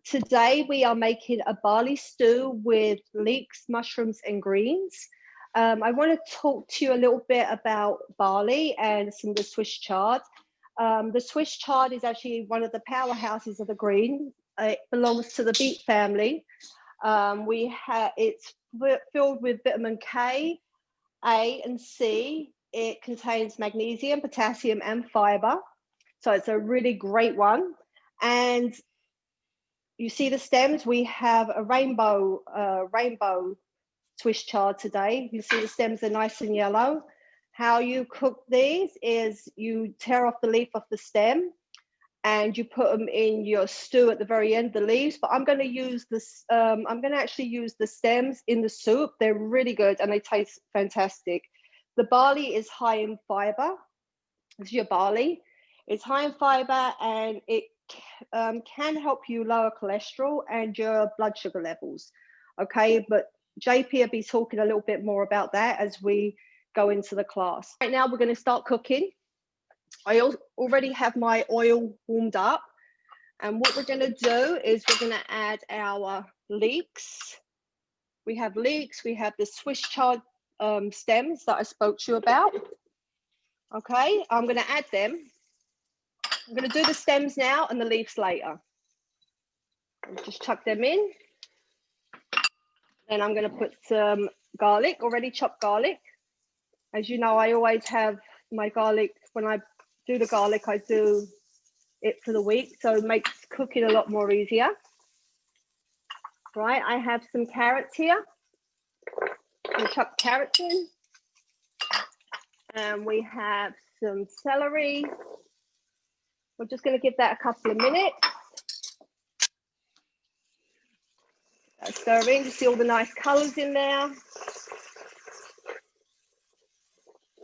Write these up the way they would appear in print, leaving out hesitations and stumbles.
Today we are making a barley stew with leeks, mushrooms and greens. I want to talk to you a little bit about barley and some of the Swiss chard. The Swiss chard is actually one of the powerhouses of the green. It belongs to the beet family. It's filled with vitamin K, A and C. It contains magnesium, potassium and fiber. So it's a really great one. And you see the stems, we have a rainbow Swiss chard today. You see the stems are nice and yellow. How you cook these is you tear off the leaf off the stem and you put them in your stew at the very end, the leaves. But I'm going to use this, I'm going to actually use the stems in the soup. They're really good and they taste fantastic. The barley is high in fiber. This is your barley. It's high in fiber and it can help you lower cholesterol and your blood sugar levels. Okay, but JP will be talking a little bit more about that as we go into the class. Right now we're going to start cooking. I already have my oil warmed up, and what we're going to do is we're going to add our leeks. We have leeks, we have the Swiss chard stems that I spoke to you about. Okay, I'm going to add them. I'm going to do the stems now and the leaves later. I'll just chuck them in. Then I'm going to put some garlic, already chopped garlic. As you know, I always have my garlic. When I do the garlic, I do it for the week, so it makes cooking a lot more easier. Right, I have some carrots here. I'll chuck carrots in. And we have some celery. We're just going to give that a couple of minutes. Stirring to see all the nice colours in there.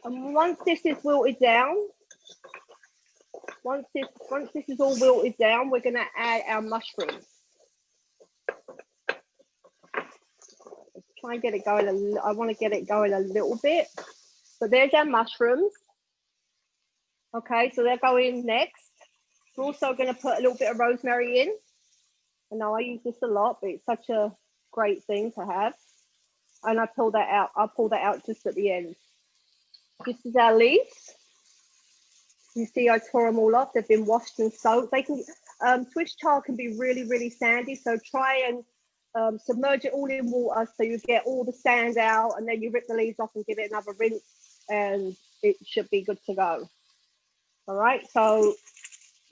And once this is wilted down, once this is all wilted down, we're going to add our mushrooms. Let's try and get it going. I want to get it going a little bit. So there's our mushrooms. Okay, so they're going next. We're also going to put a little bit of rosemary in. I know I use this a lot, but it's such a great thing to have. And I pull that out. I'll pull that out just at the end. This is our leaves. You see I tore them all off. They've been washed and soaked. They can, Swiss chard can be really, really sandy. So try and submerge it all in water so you get all the sand out, and then you rip the leaves off and give it another rinse and it should be good to go. All right, so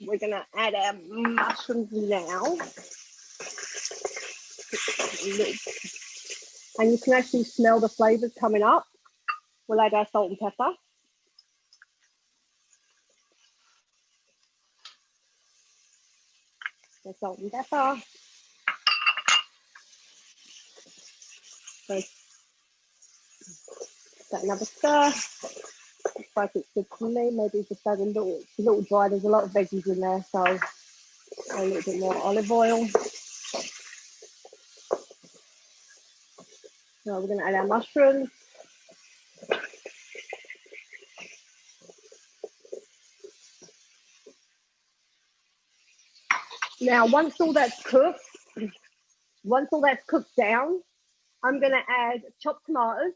we're going to add our mushrooms now. And you can actually smell the flavors coming up. We'll add our salt and pepper. The salt and pepper. So, got another stir. Looks like it's good to me. Maybe just add it's a little dry. There's a lot of veggies in there, so a little bit more olive oil. So we're going to add our mushrooms. Now, once all that's cooked down, I'm going to add chopped tomatoes.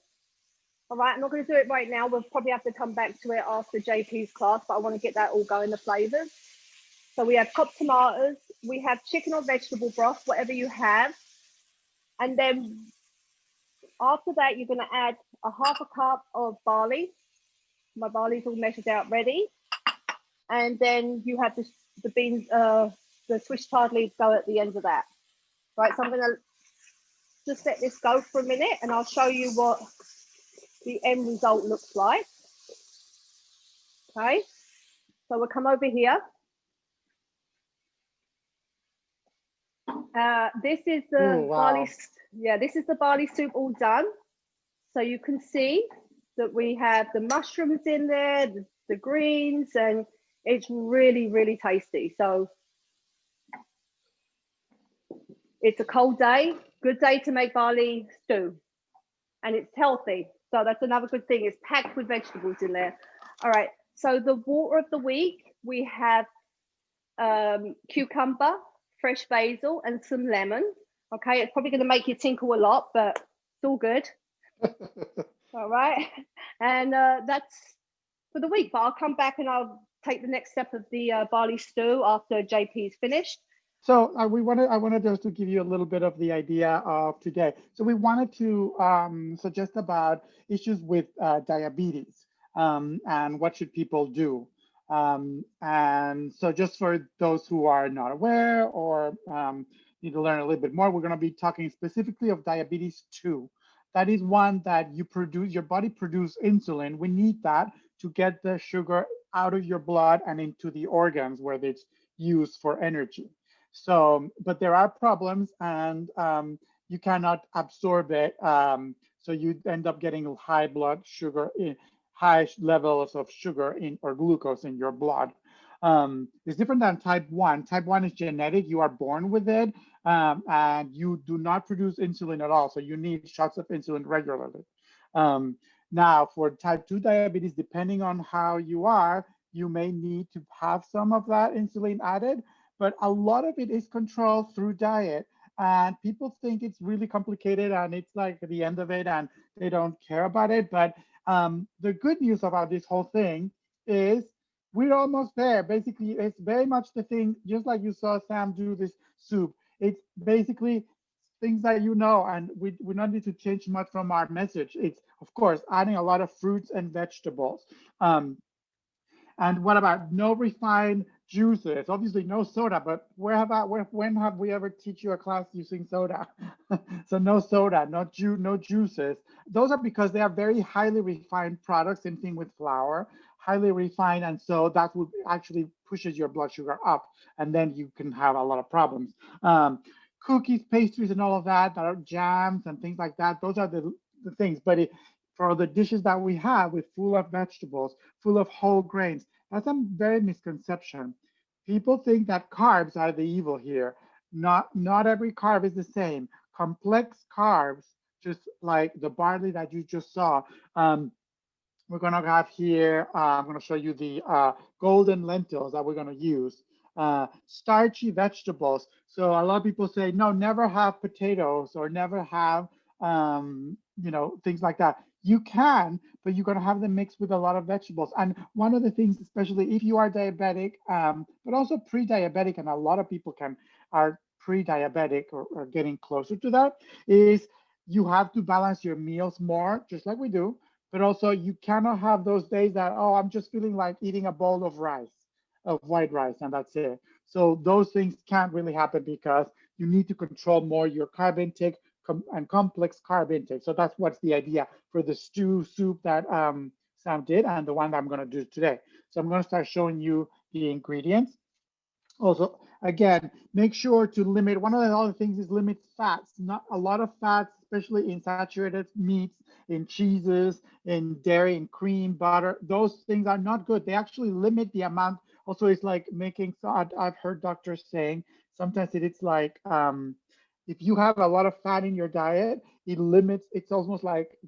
All right, I'm not going to do it right now. We'll probably have to come back to it after JP's class, but I want to get that all going, the flavors. So we have chopped tomatoes. We have chicken or vegetable broth, whatever you have. And then after that, you're going to add a half a cup of barley. My barley's all measured out ready. And then you have the beans, the Swiss chard leaves go at the end of that. Right, so I'm going to just let this go for a minute and I'll show you what the end result looks like. Okay, so we'll come over here. This is the barley. Yeah, this is the barley soup all done. So you can see that we have the mushrooms in there, the greens, and it's really, really tasty. So it's a cold day, good day to make barley stew, and it's healthy. So that's another good thing. It's packed with vegetables in there. All right. So the water of the week, we have cucumber, fresh basil, and some lemon. Okay, it's probably going to make you tinkle a lot, but it's all good. All right, and that's for the week. But I'll come back and I'll take the next step of the barley stew after JP's finished. So I wanted just to give you a little bit of the idea of today. So we wanted to suggest about issues with diabetes and what should people do. And so just for those who are not aware or need to learn a little bit more, we're going to be talking specifically of diabetes 2. That is one that you produce, your body produces insulin. We need that to get the sugar out of your blood and into the organs where it's used for energy. So, but there are problems, and you cannot absorb it. So you end up getting high blood sugar, high levels of sugar in or glucose in your blood. It's different than type 1. Type 1 is genetic. You are born with it, and you do not produce insulin at all. So you need shots of insulin regularly. Now, for type 2 diabetes, depending on how you are, you may need to have some of that insulin added, but a lot of it is controlled through diet. And people think it's really complicated and it's like the end of it and they don't care about it. But the good news about this whole thing is we're almost there. Basically, it's very much the thing, just like you saw Sam do this soup. It's basically things that you know, and we don't need to change much from our message. It's, of course, adding a lot of fruits and vegetables. And what about no refined juices? Obviously, no soda, but when have we ever teach you a class using soda? So no soda, no juices. Those are because they are very highly refined products, same thing with flour, highly refined. And so that would actually pushes your blood sugar up, and then you can have a lot of problems. Cookies, pastries, and all of that are jams and things like that. Those are the things. But for the dishes that we have with full of vegetables, full of whole grains, that's a very misconception. People think that carbs are the evil here. Not every carb is the same. Complex carbs, just like the barley that you just saw. We're going to have here, I'm going to show you the golden lentils that we're going to use. Starchy vegetables. So a lot of people say, no, never have potatoes or never have, things like that. You can, but you're going to have them mixed with a lot of vegetables. And one of the things, especially if you are diabetic, but also pre-diabetic, and a lot of people are pre-diabetic or getting closer to that, is you have to balance your meals more, just like we do. But also you cannot have those days that, oh, I'm just feeling like eating a bowl of rice, of white rice, and that's it. So those things can't really happen because you need to control more your carb intake and complex carb intake. So that's what's the idea for the stew soup that Sam did and the one that I'm going to do today. So I'm going to start showing you the ingredients. Also, again, make sure to limit, one of the other things is limit fats, not a lot of fats, especially in saturated meats, in cheeses, in dairy, in cream, butter. Those things are not good. They actually limit the amount. Also, it's like making, so I've heard doctors saying, sometimes it's like, if you have a lot of fat in your diet, it limits, it's almost like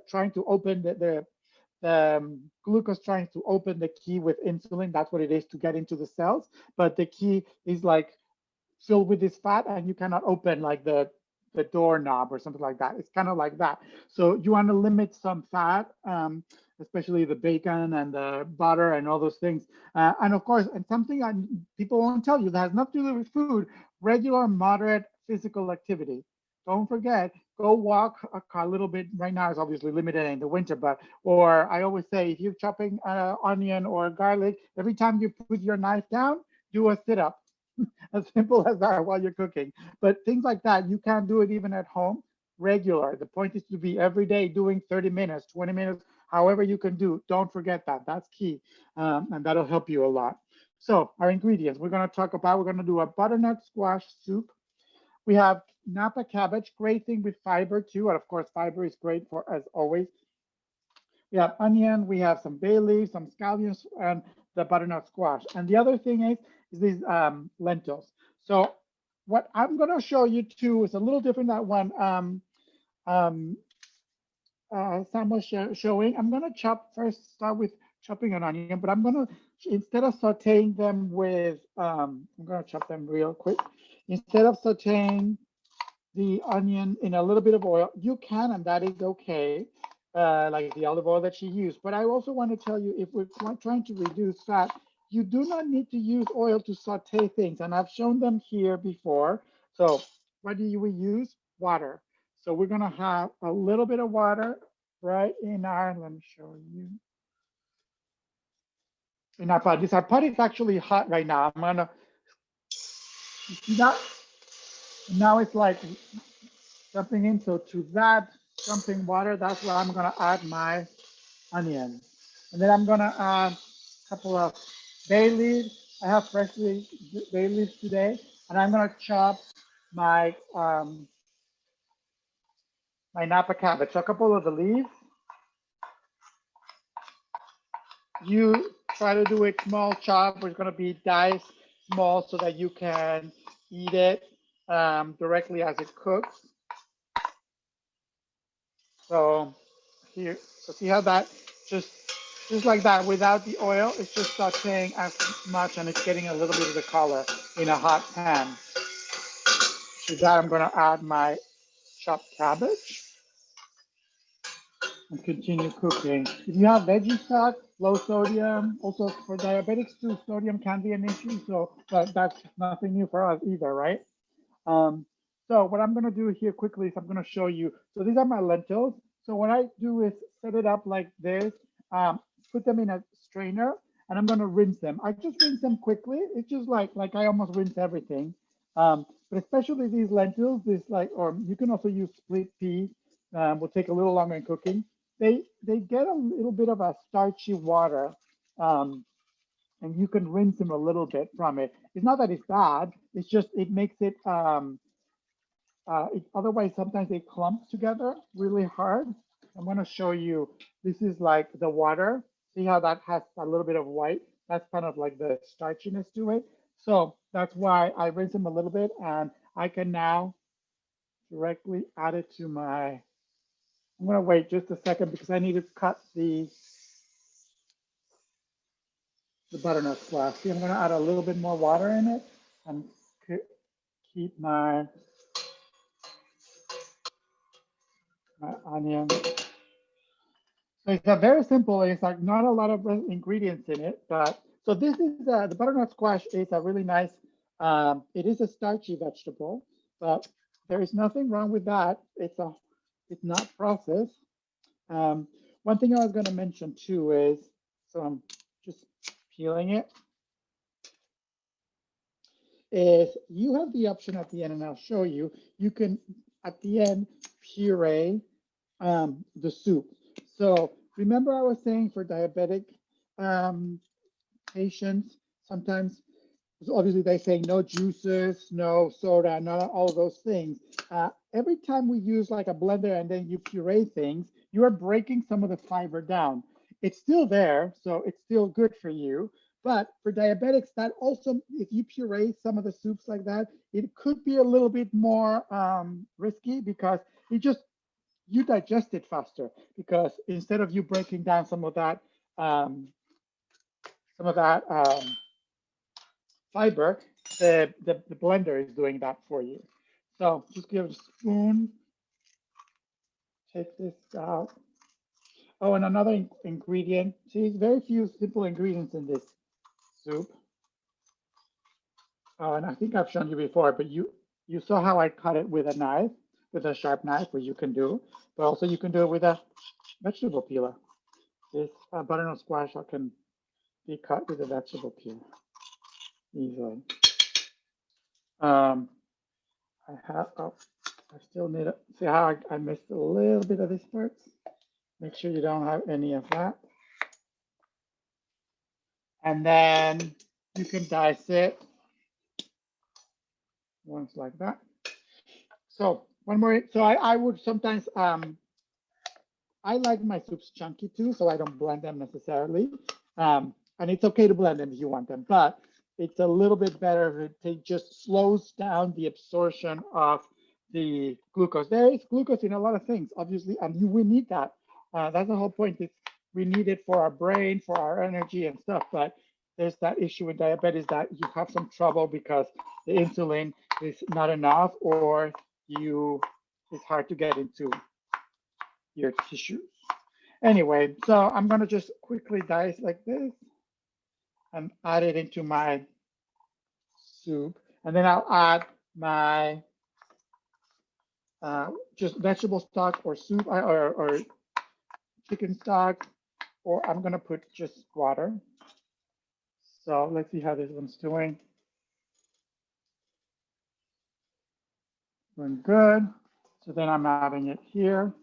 trying to open the glucose trying to open the key with insulin. That's what it is to get into the cells. But the key is like filled with this fat and you cannot open like the doorknob or something like that. It's kind of like that. So you want to limit some fat, especially the bacon and the butter and all those things. And of course, and something people won't tell you that has nothing to do with food, regular moderate physical activity. Don't forget, go walk a little bit. Right now, it's obviously limited in the winter, or I always say, if you're chopping onion or garlic, every time you put your knife down, do a sit up. As simple as that while you're cooking. But things like that, you can't do it even at home regular. The point is to be every day doing 30 minutes, 20 minutes, however you can do. Don't forget that. That's key. And that'll help you a lot. So our ingredients, we're going to do a butternut squash soup. We have Napa cabbage, great thing with fiber too. And of course, fiber is great for, as always. We have onion, we have some bay leaves, some scallions, and the butternut squash. And the other thing is these lentils. So what I'm going to show you too is a little different than one Sam was showing. I'm going to start with chopping an onion, but I'm going to instead of sauteing them with, I'm gonna chop them real quick. Instead of sauteing the onion in a little bit of oil, you can, and that is okay, like the olive oil that she used. But I also want to tell you, if we're trying to reduce fat, you do not need to use oil to saute things. And I've shown them here before. So what do we use? Water. So we're gonna have a little bit of water right in our, let me show you. In our pot. This our pot is actually hot right now. I'm gonna, you see that? Now it's like jumping in. So to that jumping water, that's where I'm gonna add my onion. And then I'm gonna add a couple of bay leaves. I have freshly bay leaves today. And I'm gonna chop my my Napa cabbage. So a couple of the leaves. You try to do it small chop. It's gonna be diced small so that you can eat it directly as it cooks. So here, so see how that just like that without the oil, it's just sauteing as much and it's getting a little bit of the color in a hot pan. To that, I'm gonna add my chopped cabbage and continue cooking. If you have veggie stock, low sodium, also for diabetics too, sodium can be an issue. So but that's nothing new for us either, right? So what I'm gonna do here quickly is I'm gonna show you. So these are my lentils. So what I do is set it up like this, put them in a strainer, and I'm gonna rinse them. I just rinse them quickly. It's just like I almost rinse everything. But especially these lentils, this like, or you can also use split pea. Will take a little longer in cooking. They get a little bit of a starchy water. And you can rinse them a little bit from it. It's not that it's bad. It's just it makes it. Otherwise, sometimes they clump together really hard. I'm going to show you. This is like the water. See how that has a little bit of white? That's kind of like the starchiness to it. So that's why I rinse them a little bit, and I can now directly add it to my. I'm going to wait just a second because I need to cut the butternut squash. See, I'm going to add a little bit more water in it and keep my onion. So it's a very simple. It's like not a lot of ingredients in it, but so this is the butternut squash is a really nice. It is a starchy vegetable, but there is nothing wrong with that. It's not processed. One thing I was going to mention too is, so I'm just peeling it. Is you have the option at the end, and I'll show you. You can at the end puree the soup. So remember I was saying for diabetic patients, sometimes obviously they say no juices, no soda, not all of those things. Every time we use like a blender and then you puree things, you are breaking some of the fiber down. It's still there, so it's still good for you. But for diabetics, that also, if you puree some of the soups like that, it could be a little bit more risky because you digest it faster, because instead of you breaking down some of that fiber, the blender is doing that for you. So just give it a spoon, take this out. Oh, and another ingredient. See, very few simple ingredients in this soup. Oh, and I think I've shown you before, but you saw how I cut it with a knife, with a sharp knife, which you can do, but also you can do it with a vegetable peeler. This butternut squash can be cut with a vegetable peeler easily. I still need it. See how I missed a little bit of this part? Make sure you don't have any of that. And then you can dice it once like that. So one more. So I would sometimes, I like my soups chunky too, so I don't blend them necessarily. And it's okay to blend them if you want them, but it's a little bit better if it just slows down the absorption of the glucose. There is glucose in a lot of things, obviously, and we need that. That's the whole point. We need it for our brain, for our energy and stuff, but there's that issue with diabetes that you have some trouble because the insulin is not enough, or it's hard to get into your tissues. Anyway, so I'm gonna just quickly dice like this and add it into my soup. And then I'll add my just vegetable stock or soup or chicken stock, or I'm gonna put just water. So let's see how this one's doing. Doing good. So then I'm adding it here.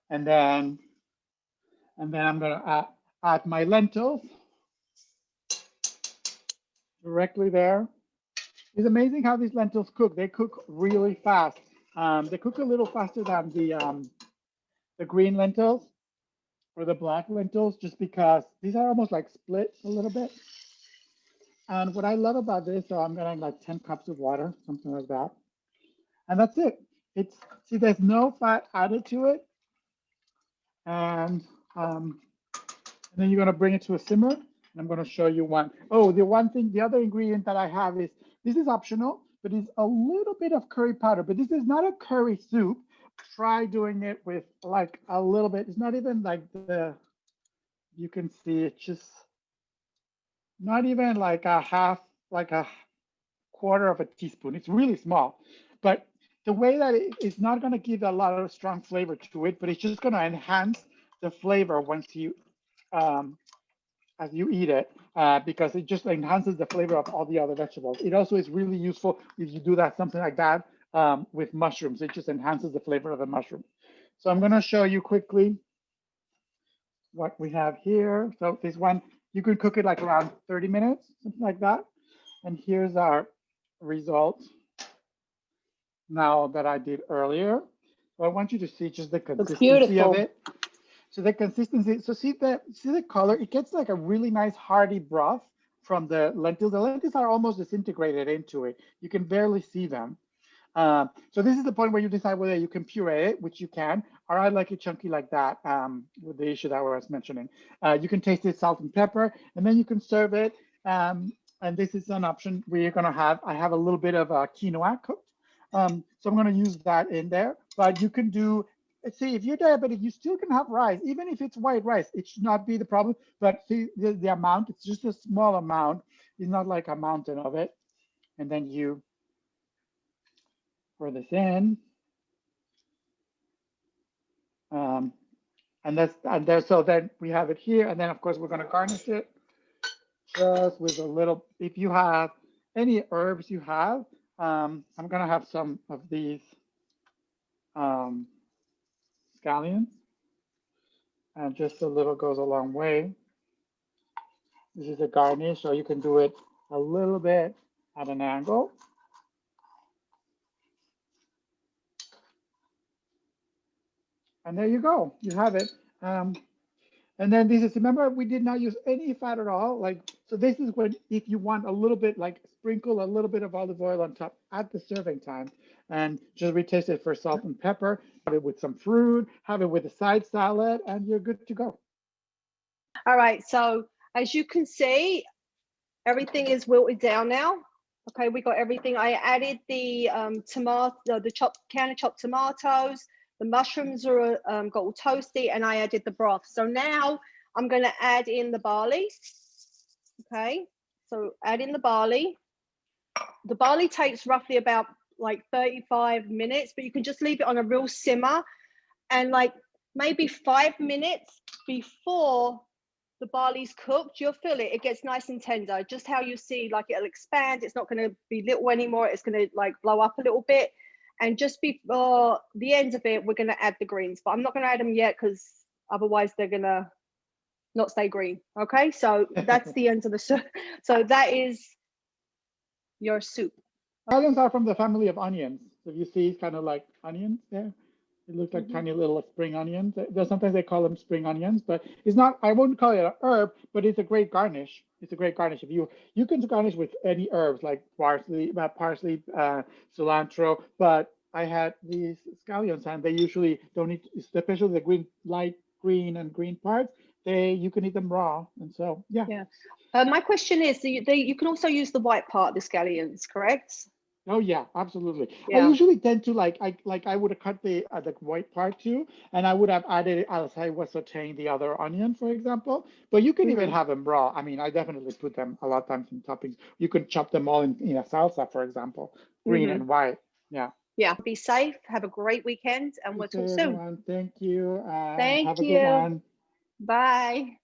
And then I'm gonna add my lentils directly there. It's amazing how these lentils cook. They cook really fast. They cook a little faster than the green lentils or the black lentils, just because these are almost like split a little bit. And what I love about this, so I'm gonna like 10 cups of water, something like that. And that's it. See, there's no fat added to it. And then you're gonna bring it to a simmer. And I'm gonna show you one. Oh, the other ingredient that I have is, this is optional, but it's a little bit of curry powder, but this is not a curry soup. Try doing it with like a little bit. It's not even like you can see it's just not even like a quarter of a teaspoon. It's really small, but the way that it's not going to give a lot of strong flavor to it, but it's just going to enhance the flavor once you as you eat it, because it just enhances the flavor of all the other vegetables. It also is really useful if you do that, something like that with mushrooms. It just enhances the flavor of the mushroom. So I'm going to show you quickly what we have here. So this one, you could cook it like around 30 minutes, something like that. And here's our result now that I did earlier. So I want you to see just the consistency of it. So the consistency, so see the color, it gets like a really nice hearty broth from the lentils. The lentils are almost disintegrated into it. You can barely see them. So this is the point where you decide whether you can puree it, which you can, or I like it chunky like that, with the issue that I was mentioning. You can taste it, salt and pepper, and then you can serve it. And this is an option where you're gonna have, I have a little bit of quinoa cooked. So I'm gonna use that in there, but you can do, see, if you're diabetic, you still can have rice, even if it's white rice, it should not be the problem. But see the amount, it's just a small amount. It's not like a mountain of it. And then you pour this in. So then we have it here. And then of course, we're gonna garnish it just with a little, if you have any herbs you have, I'm gonna have some of these scallions, and just a little goes a long way. This is a garnish, so you can do it a little bit at an angle. And there you go, you have it. And then this is, remember, we did not use any fat at all. Like, so this is when, if you want a little bit, like sprinkle a little bit of olive oil on top at the serving time, and just retaste it for salt and pepper, have it with some fruit, have it with a side salad, and you're good to go. All right, so as you can see, everything is wilted down now. Okay, we got everything. I added the tomato, the can of chopped tomatoes. The mushrooms are got all toasty, and I added the broth. So now I'm going to add in the barley. Okay, so add in the barley. The barley takes roughly about like 35 minutes, but you can just leave it on a real simmer, and like maybe 5 minutes before the barley's cooked, you'll feel it. It gets nice and tender, just how you see, like it'll expand. It's not going to be little anymore. It's going to like blow up a little bit. And just before the end of it, we're going to add the greens, but I'm not going to add them yet because otherwise they're going to not stay green. Okay, so that's the end of the soup. So that is your soup. Scallions are from the family of onions. So you see kind of like onions there. It looks like tiny little spring onions. Sometimes they call them spring onions, but it's not, I wouldn't call it an herb, but it's a great garnish. It's a great garnish. If you can garnish with any herbs like parsley, cilantro, but I had these scallions and they usually don't need, especially the green, light green and green parts, you can eat them raw. And so, yeah. Yeah. My question is, you can also use the white part, the scallions, correct? Oh yeah, absolutely. I Yeah. usually tend to I would have cut the white part too, and I would have added it as I was sauteing the other onion, for example. But you can even Hmm. have them raw. I mean, I definitely put them a lot of times in toppings. You can chop them all in a salsa, for example, green Hmm. and white. Yeah. Yeah. Be safe. Have a great weekend, and You we'll say, talk soon. everyone, thank you, and have Thank a good you. one. Bye.